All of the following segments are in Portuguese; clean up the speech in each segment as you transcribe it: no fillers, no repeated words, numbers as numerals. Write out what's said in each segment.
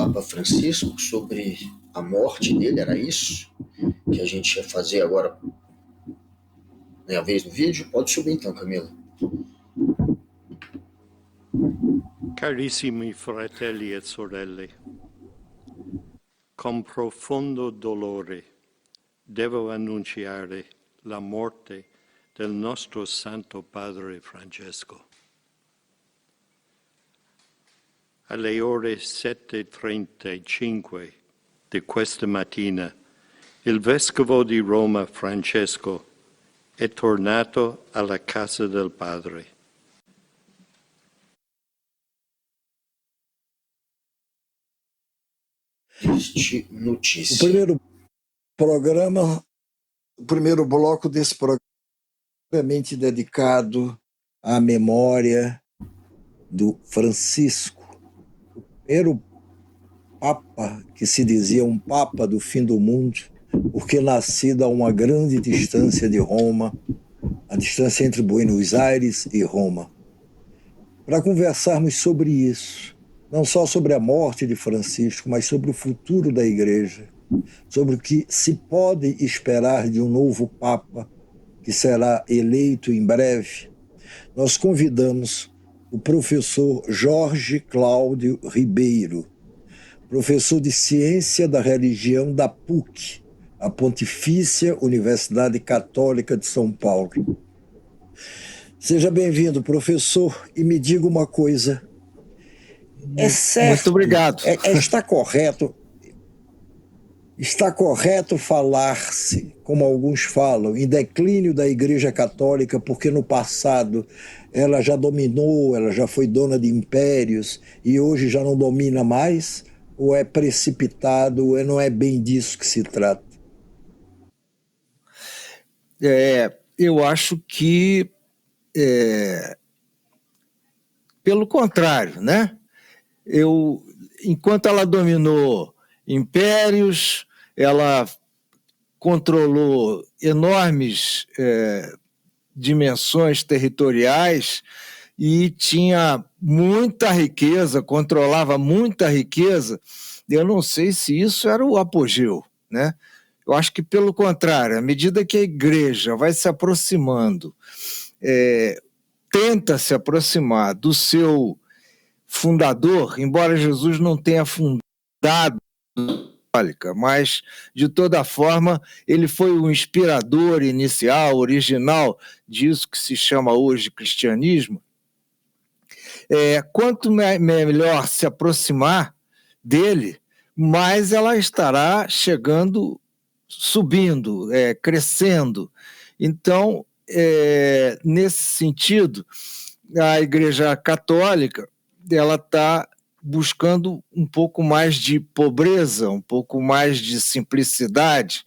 Papa Francisco sobre a morte dele, era isso que a gente ia fazer agora, né, a vez do vídeo? Pode subir então, Camila. Carissimi fratelli e sorelle, con profondo dolore devo annunciare la morte del nostro Santo Padre Francesco. Alle ore 7:35 di questa mattina, il Vescovo di Roma Francesco è tornato alla casa del Padre. Notícia. O primeiro bloco desse programa é realmente dedicado à memória do Francisco, o primeiro Papa que se dizia um Papa do fim do mundo, porque nascido a uma grande distância de Roma, a distância entre Buenos Aires e Roma. Para conversarmos sobre isso, não só sobre a morte de Francisco, mas sobre o futuro da Igreja, sobre o que se pode esperar de um novo Papa que será eleito em breve, nós convidamos o professor Jorge Cláudio Ribeiro, professor de Ciência da Religião da PUC, a Pontifícia Universidade Católica de São Paulo. Seja bem-vindo, professor, e me diga uma coisa. É certo? Muito obrigado. Está correto falar-se, como alguns falam, em declínio da Igreja Católica, porque no passado ela já dominou, ela já foi dona de impérios e hoje já não domina mais? Ou é precipitado, ou não é bem disso que se trata? Eu acho que, pelo contrário, né? Enquanto ela dominou impérios, ela controlou enormes dimensões territoriais e tinha muita riqueza, controlava muita riqueza. Eu não sei se isso era o apogeu, né? Eu acho que, pelo contrário, à medida que a Igreja vai se aproximando, tenta se aproximar do seu fundador, embora Jesus não tenha fundado a católica, mas, de toda forma, ele foi o inspirador inicial, original, disso que se chama hoje cristianismo. Quanto melhor se aproximar dele, mais ela estará chegando, subindo, crescendo. Então, nesse sentido, a Igreja Católica ela está buscando um pouco mais de pobreza, um pouco mais de simplicidade,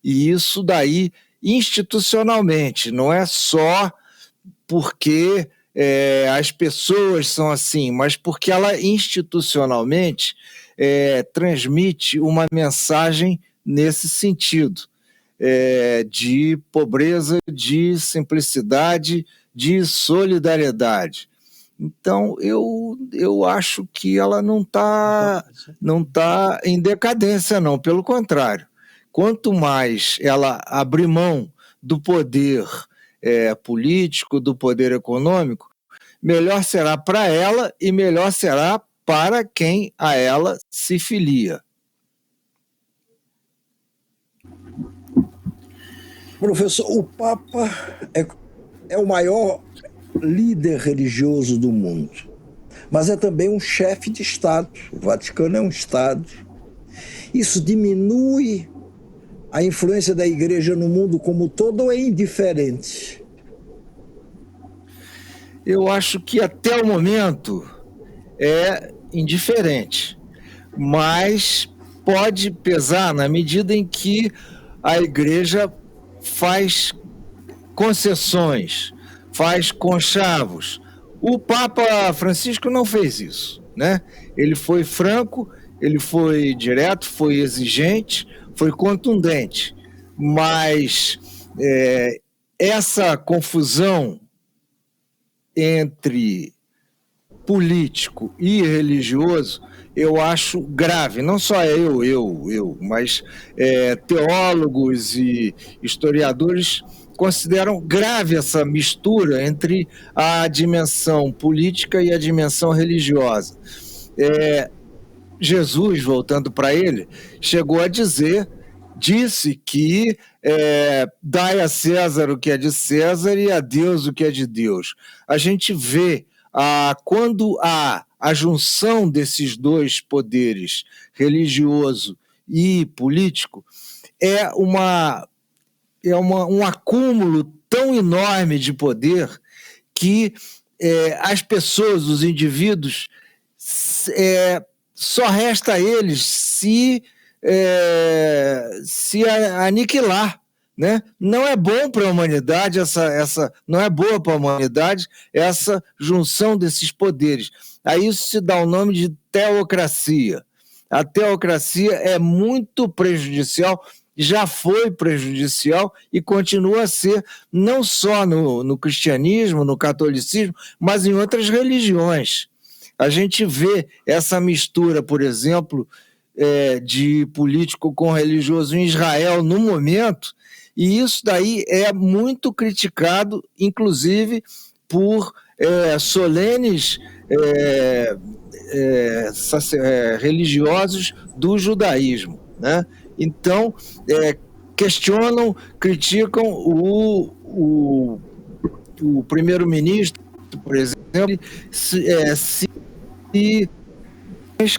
e isso daí institucionalmente, não é só porque as pessoas são assim, mas porque ela institucionalmente transmite uma mensagem nesse sentido, de pobreza, de simplicidade, de solidariedade. Então, eu acho que ela não tá em decadência, não, pelo contrário. Quanto mais ela abrir mão do poder político, do poder econômico, melhor será para ela e melhor será para quem a ela se filia. Professor, o Papa é o maior líder religioso do mundo, mas é também um chefe de Estado. O Vaticano é um Estado. Isso diminui a influência da Igreja no mundo como um todo ou é indiferente? Eu acho que até o momento é indiferente, mas pode pesar na medida em que a Igreja faz concessões, faz conchavos. O Papa Francisco não fez isso, né? Ele foi franco, ele foi direto, foi exigente, foi contundente, mas essa confusão entre político e religioso, eu acho grave. Não só mas teólogos e historiadores consideram grave essa mistura entre a dimensão política e a dimensão religiosa. Jesus, voltando para ele, chegou a disse que dai a César o que é de César e a Deus o que é de Deus. A gente vê quando há a junção desses dois poderes, religioso e político, um acúmulo tão enorme de poder que as pessoas, os indivíduos, só resta a eles se aniquilar, né? Não é bom para a humanidade não é boa para a humanidade essa junção desses poderes. A isso se dá o nome de teocracia. A teocracia é muito prejudicial, já foi prejudicial e continua a ser, não só no cristianismo, no catolicismo, mas em outras religiões. A gente vê essa mistura, por exemplo, de político com religioso em Israel no momento, e isso daí é muito criticado, inclusive por solenes religiosos do judaísmo, né? Então, questionam, criticam o primeiro-ministro, por exemplo, se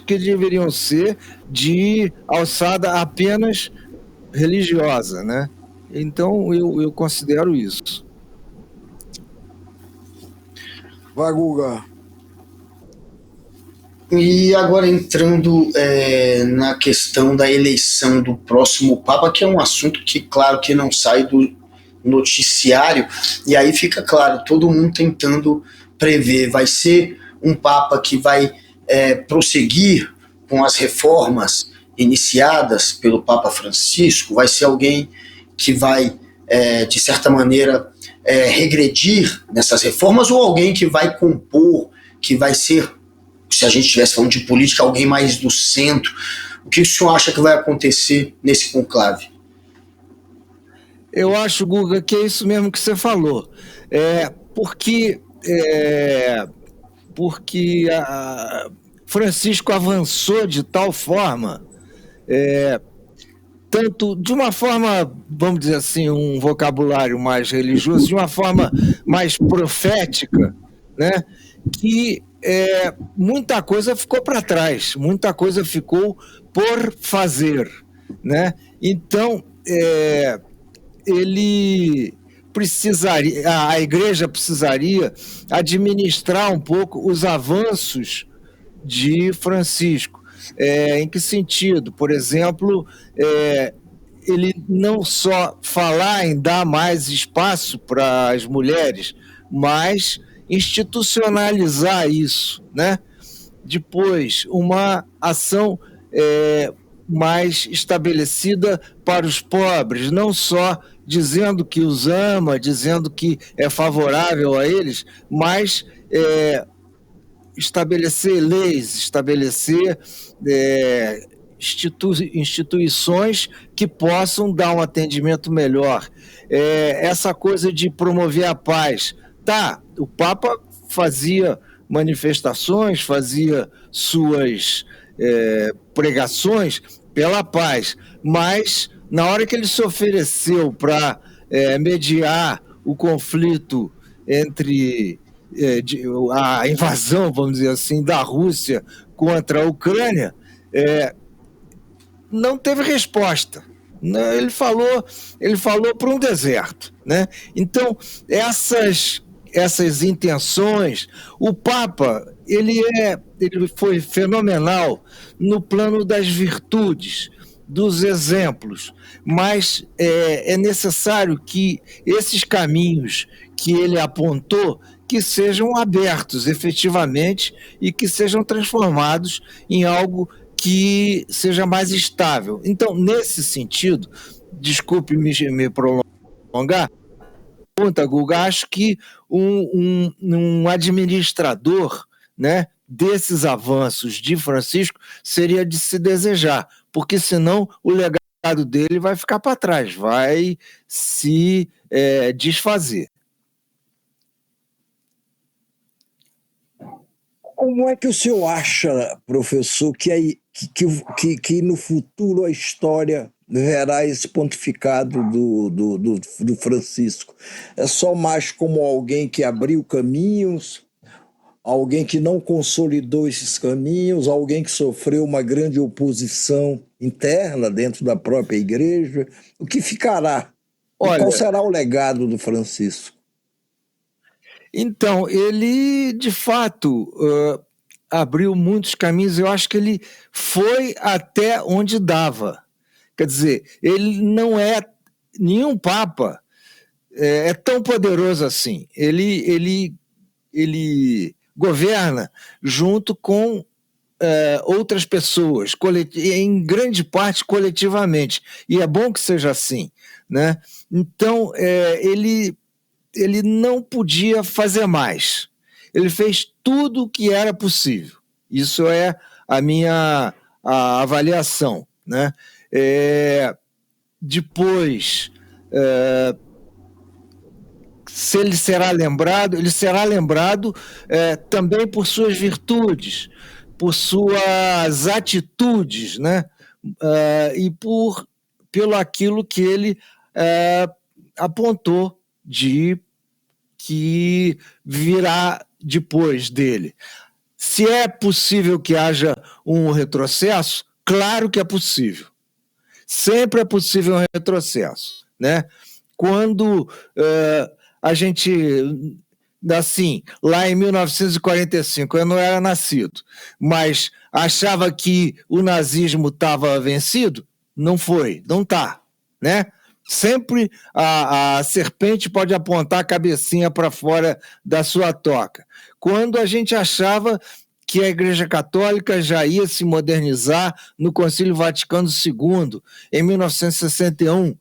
que deveriam ser de alçada apenas religiosa, né? Então, eu considero isso. Vai, Guga. E agora entrando na questão da eleição do próximo Papa, que é um assunto que, claro, que não sai do noticiário, e aí fica claro, todo mundo tentando prever, vai ser um Papa que vai prosseguir com as reformas iniciadas pelo Papa Francisco, vai ser alguém que vai, de certa maneira, regredir nessas reformas, ou alguém que vai compor, que vai ser, se a gente estivesse falando de política, alguém mais do centro. O que o senhor acha que vai acontecer nesse conclave? Eu acho, Guga, que é isso mesmo que você falou. Porque Francisco avançou de tal forma, tanto de uma forma, vamos dizer assim, um vocabulário mais religioso, de uma forma mais profética, né, que muita coisa ficou para trás, muita coisa ficou por fazer, né? Então, ele precisaria, a igreja precisaria administrar um pouco os avanços de Francisco. Em que sentido? Por exemplo, ele não só falar em dar mais espaço para as mulheres, mas institucionalizar isso, né? Depois, uma ação mais estabelecida para os pobres, não só dizendo que os ama, dizendo que é favorável a eles, mas estabelecer leis, estabelecer instituições que possam dar um atendimento melhor. Essa coisa de promover a paz. O Papa fazia manifestações, fazia suas pregações pela paz, mas na hora que ele se ofereceu para mediar o conflito entre a invasão, vamos dizer assim, da Rússia contra a Ucrânia, não teve resposta. Ele falou para um deserto, né? Então, essas intenções, o Papa ele foi fenomenal no plano das virtudes, dos exemplos, mas é necessário que esses caminhos que ele apontou que sejam abertos efetivamente e que sejam transformados em algo que seja mais estável. Então, nesse sentido, desculpe me prolongar, Guga, acho que um administrador, né, desses avanços de Francisco seria de se desejar, porque senão o legado dele vai ficar para trás, vai se desfazer. Como é que o senhor acha, professor, que no futuro a história verá esse pontificado do Francisco? É só mais como alguém que abriu caminhos, alguém que não consolidou esses caminhos, alguém que sofreu uma grande oposição interna dentro da própria igreja? O que ficará? E qual será o legado do Francisco? Então, ele, de fato, abriu muitos caminhos. Eu acho que ele foi até onde dava. Quer dizer, ele não é... Nenhum papa é tão poderoso assim. Ele governa junto com outras pessoas, em grande parte coletivamente. E é bom que seja assim, né? Então, ele não podia fazer mais. Ele fez tudo o que era possível. Isso é a minha avaliação, né? Depois, se ele será lembrado também por suas virtudes, por suas atitudes, né? E pelo aquilo que ele apontou de que virá depois dele. Se é possível que haja um retrocesso, claro que é possível. Sempre é possível um retrocesso, né? Quando a gente, assim, lá em 1945, eu não era nascido, mas achava que o nazismo estava vencido, não foi, não está, né? Sempre a serpente pode apontar a cabecinha para fora da sua toca. Quando a gente achava que a Igreja Católica já ia se modernizar no Concílio Vaticano II, em 1961,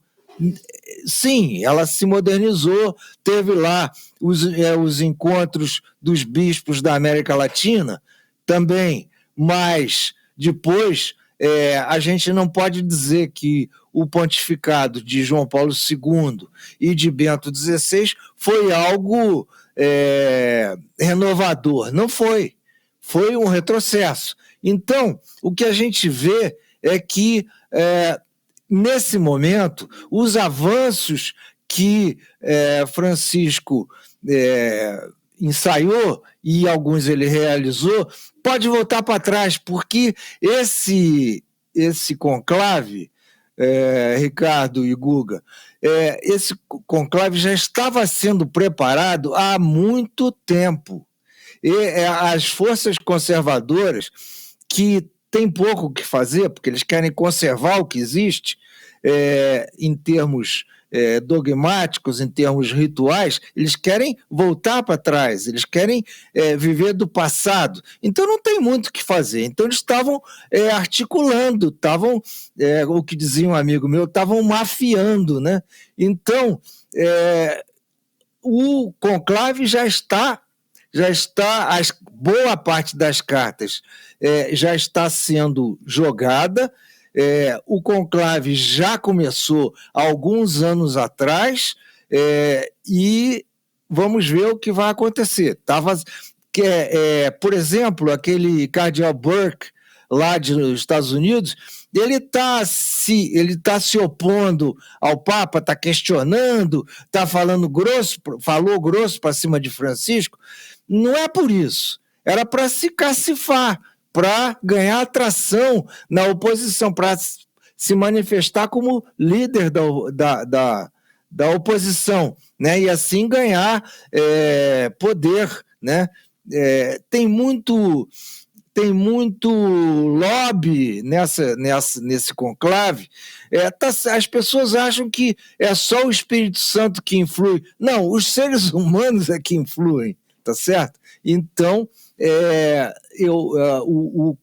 sim, ela se modernizou, teve lá os encontros dos bispos da América Latina também, mas depois a gente não pode dizer que o pontificado de João Paulo II e de Bento XVI foi algo renovador. Não foi. Foi um retrocesso. Então, o que a gente vê é que, nesse momento, os avanços que Francisco ensaiou, e alguns ele realizou, pode voltar para trás, porque esse conclave, Ricardo e Guga, esse conclave já estava sendo preparado há muito tempo. E as forças conservadoras, que têm pouco o que fazer, porque eles querem conservar o que existe, em termos dogmáticos, em termos rituais, eles querem voltar para trás, eles querem viver do passado. Então não tem muito o que fazer. Então eles estavam articulando, estavam, o que dizia um amigo meu, estavam mafiando, né? Então o conclave já está, boa parte das cartas já está sendo jogada. O conclave já começou há alguns anos atrás, e vamos ver o que vai acontecer. Por exemplo, aquele cardeal Burke, lá dos Estados Unidos, ele está se opondo ao Papa, está questionando, falou grosso para cima de Francisco. Não é por isso. Era para se cacifar, para ganhar atração na oposição, para se manifestar como líder da oposição, né? E assim ganhar poder, né? Tem muito lobby nesse conclave. As pessoas acham que é só o Espírito Santo que influi. Não, os seres humanos é que influem, tá certo? Então,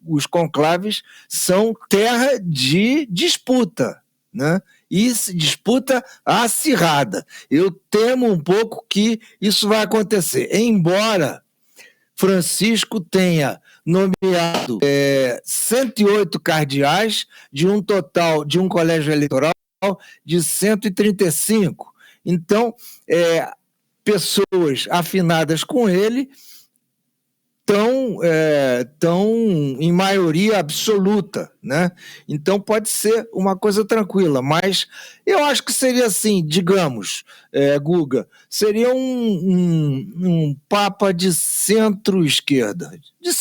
os conclaves são terra de disputa, né? E disputa acirrada. Eu temo um pouco que isso vai acontecer, embora Francisco tenha nomeado 108 cardeais de um total de um colégio eleitoral de 135. Então, pessoas afinadas com ele estão em maioria absoluta, né? Então pode ser uma coisa tranquila, mas eu acho que seria assim, digamos, Guga, seria um papa de centro-esquerda, de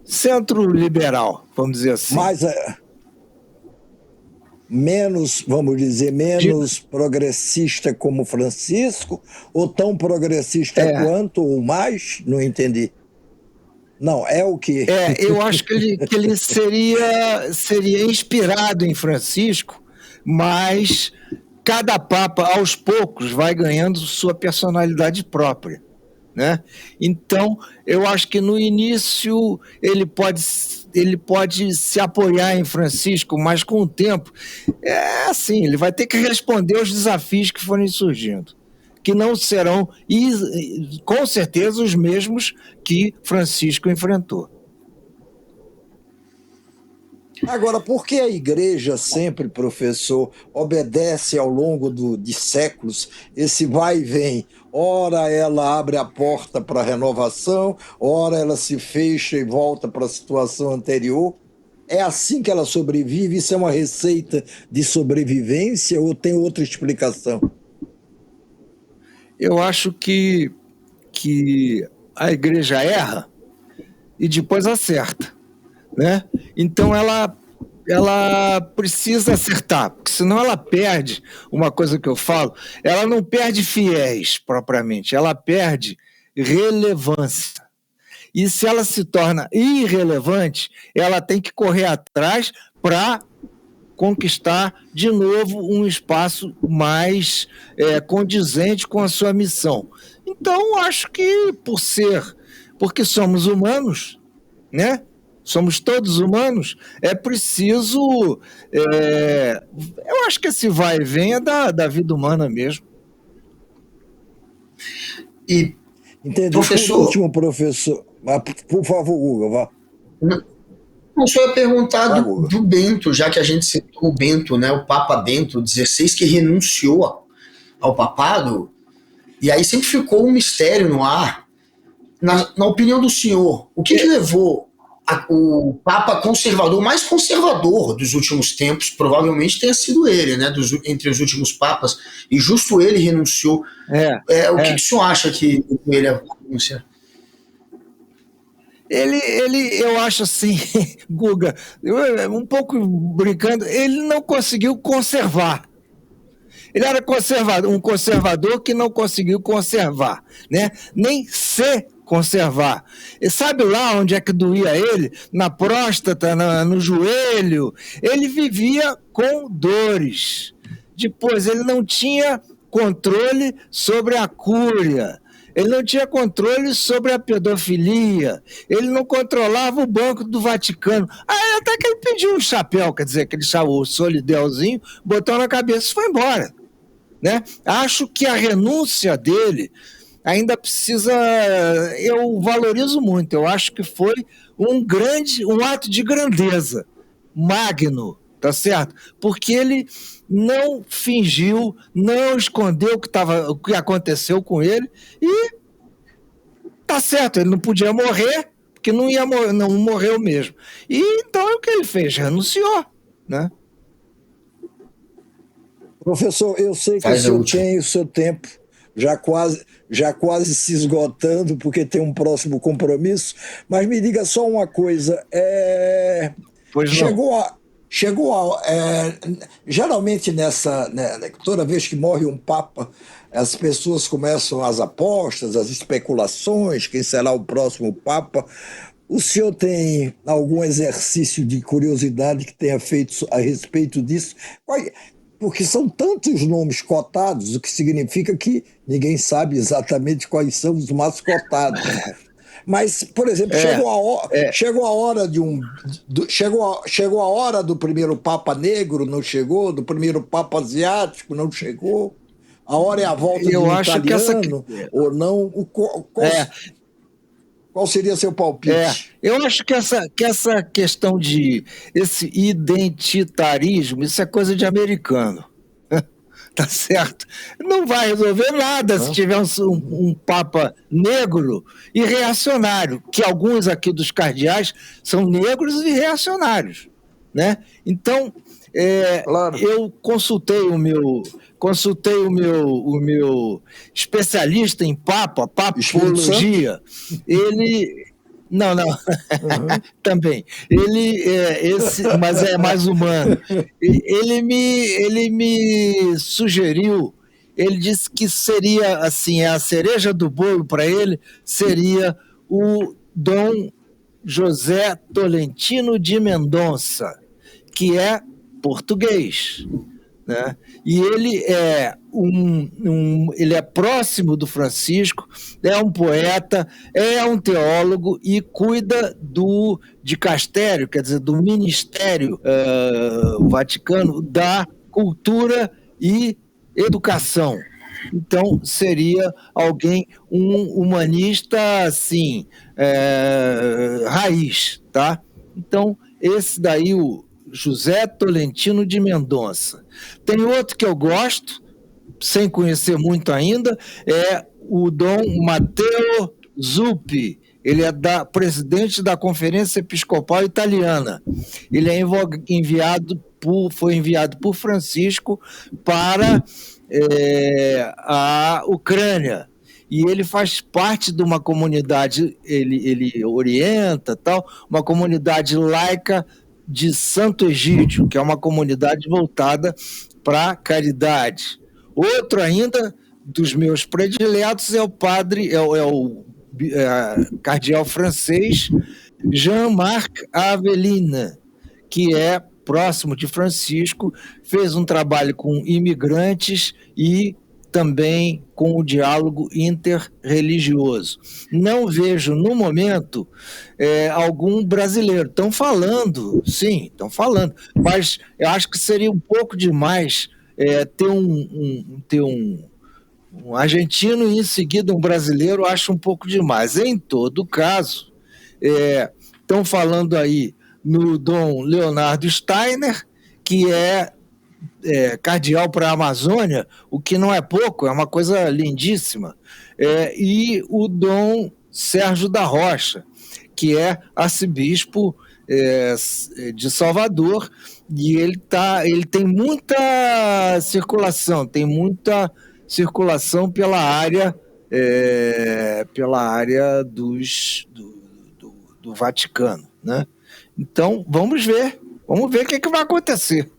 centro-liberal, vamos dizer assim. Mas menos, vamos dizer, menos progressista como Francisco, ou tão progressista quanto, ou mais? Não entendi. Não, é o quê? Eu acho que ele seria inspirado em Francisco, mas cada papa, aos poucos, vai ganhando sua personalidade própria, né? Então, eu acho que no início ele pode se apoiar em Francisco, mas com o tempo, assim, ele vai ter que responder aos desafios que forem surgindo, que não serão, com certeza, os mesmos que Francisco enfrentou. Agora, por que a igreja sempre, professor, obedece ao longo de séculos esse vai e vem? Ora ela abre a porta para a renovação, ora ela se fecha e volta para a situação anterior. É assim que ela sobrevive? Isso é uma receita de sobrevivência ou tem outra explicação? Eu acho que a igreja erra e depois acerta, né? Então ela precisa acertar, porque senão ela perde. Uma coisa que eu falo, ela não perde fiéis propriamente, ela perde relevância. E se ela se torna irrelevante, ela tem que correr atrás para conquistar de novo um espaço mais condizente com a sua missão. Então, acho que porque somos humanos, né? Somos todos humanos, é preciso. Eu acho que esse vai e vem é da vida humana mesmo. E, entendi. professor, por último, professor, por favor, Guga, vá. Não, só ia perguntar do Bento, já que a gente citou o Bento, né, o Papa Bento XVI, que renunciou ao papado, e aí sempre ficou um mistério no ar. Na opinião do senhor, o que levou o Papa conservador, mais conservador dos últimos tempos, provavelmente tenha sido ele, né, entre os últimos papas, e justo ele renunciou. O que o senhor acha que ele renunciou? Eu acho assim, Guga, um pouco brincando, ele não conseguiu conservar. Ele era um conservador que não conseguiu conservar, né? Nem se conservar. E sabe lá onde é que doía ele? Na próstata, no joelho. Ele vivia com dores. Depois, ele não tinha controle sobre a cúria. Ele não tinha controle sobre a pedofilia, ele não controlava o Banco do Vaticano. Aí até que ele pediu um chapéu, quer dizer, aquele o solidelzinho, botou na cabeça e foi embora. Né? Acho que a renúncia dele ainda precisa. Eu valorizo muito, eu acho que foi um ato de grandeza, magno, tá certo? Porque ele não fingiu, não escondeu o que aconteceu com ele e tá certo, ele não podia morrer, porque não morreu mesmo. E então é o que ele fez, renunciou, né? Professor, eu sei que o senhor tem o seu tempo já quase se esgotando, porque tem um próximo compromisso, mas me diga só uma coisa, geralmente toda vez que morre um papa, as pessoas começam as apostas, as especulações, quem será o próximo papa. O senhor tem algum exercício de curiosidade que tenha feito a respeito disso? Porque são tantos nomes cotados, o que significa que ninguém sabe exatamente quais são os mais cotados. Mas, por exemplo, chegou a hora chegou a hora do primeiro Papa negro, não chegou? Do primeiro Papa asiático, não chegou? A hora é a volta do italiano, ou não? Qual seria seu palpite? Eu acho que essa questão de esse identitarismo, isso é coisa de americano. Tá certo? Não vai resolver nada se tiver um Papa negro e reacionário, que alguns aqui dos cardeais são negros e reacionários, né? Então, Claro. eu consultei o meu especialista em papologia. Ele não. Também. Mas é mais humano. Ele me sugeriu, ele disse que seria assim, a cereja do bolo para ele seria o Dom José Tolentino de Mendonça, que é português, né? E ele é ele é próximo do Francisco, é um poeta, é um teólogo e cuida do dicastério, quer dizer, do Ministério Vaticano da Cultura e Educação. Então, seria alguém, um humanista, assim, raiz, tá? Então, esse daí, o José Tolentino de Mendonça. Tem outro que eu gosto, sem conhecer muito ainda, é o Dom Matteo Zuppi. Ele é presidente da Conferência Episcopal Italiana. Ele foi enviado por Francisco para a Ucrânia. E ele faz parte de uma comunidade, ele orienta, uma comunidade laica de Santo Egídio, que é uma comunidade voltada para a caridade. Outro ainda dos meus prediletos é o cardeal francês Jean-Marc Aveline, que é próximo de Francisco, fez um trabalho com imigrantes e também com o diálogo interreligioso. Não vejo, no momento, algum brasileiro. Estão falando, mas eu acho que seria um pouco demais ter um argentino e, em seguida, um brasileiro, acho um pouco demais. Em todo caso, estão falando aí no Dom Leonardo Steiner, que é cardeal para a Amazônia, o que não é pouco, é uma coisa lindíssima, e o Dom Sérgio da Rocha, que é arcebispo de Salvador, e ele tem muita circulação, pela área do Vaticano, né? Então, vamos ver o que vai acontecer.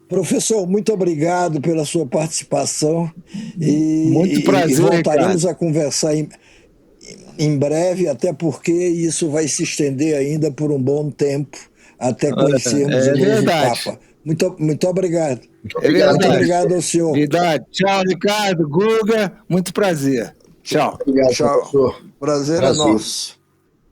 Professor, muito obrigado pela sua participação. Muito prazer, e voltaremos Ricardo. a conversar em breve, até porque isso vai se estender ainda por um bom tempo, até conhecermos o novo Papa. Muito obrigado. Muito obrigado ao senhor. Verdade. Tchau, Ricardo, Guga, muito prazer. Tchau. Obrigado, Tchau. professor. Prazer é nosso.